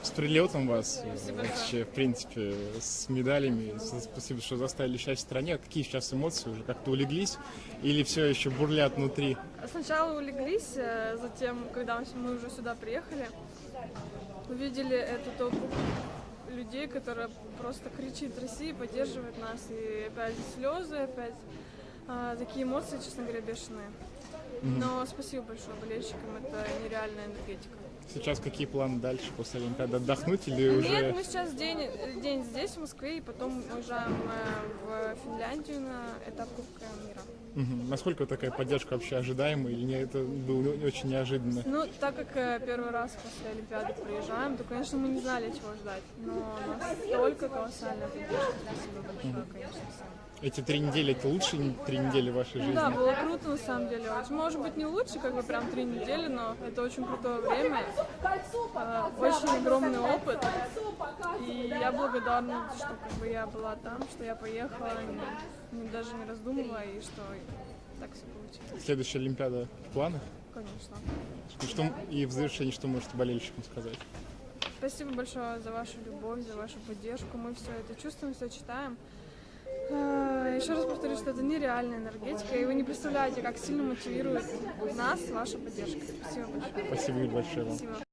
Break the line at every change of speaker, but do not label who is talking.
С прилетом вас, вообще, в принципе, с медалями. Спасибо, что заставили счастье в стране. Какие сейчас эмоции? Уже как-то улеглись? Или все еще бурлят внутри?
Сначала улеглись, затем, когда мы уже сюда приехали, увидели эту толпу людей, которая просто кричит «Россия», поддерживает нас. И опять слезы, опять такие эмоции, честно говоря, бешеные. Но спасибо большое болельщикам, это нереальная энергетика.
Сейчас какие планы дальше после Олимпиады? Отдохнуть или уже...
Нет, мы сейчас день здесь, в Москве, и потом уезжаем в Финляндию на этап Кубка мира.
Насколько такая поддержка вообще ожидаема или нет? Это было очень неожиданно?
Ну, так как первый раз после Олимпиады приезжаем, то, конечно, мы не знали, чего ждать. Но настолько колоссальная поддержка. Спасибо большое, конечно, всем.
Эти 3 недели — это лучшие 3 недели вашей жизни?
Да, было круто на самом деле. Может быть, не лучше, как бы прям 3 недели, но это очень крутое время. Очень огромный опыт. И я благодарна, что как бы я была там, что я поехала, даже не раздумывая, и что так все получилось.
Следующая Олимпиада в планах?
Конечно.
И в завершении, что можете болельщикам сказать?
Спасибо большое за вашу любовь, за вашу поддержку. Мы все это чувствуем, все читаем. Еще раз повторю, что это нереальная энергетика, и вы не представляете, как сильно мотивирует нас ваша поддержка. Спасибо большое.
Спасибо большое вам.
Спасибо.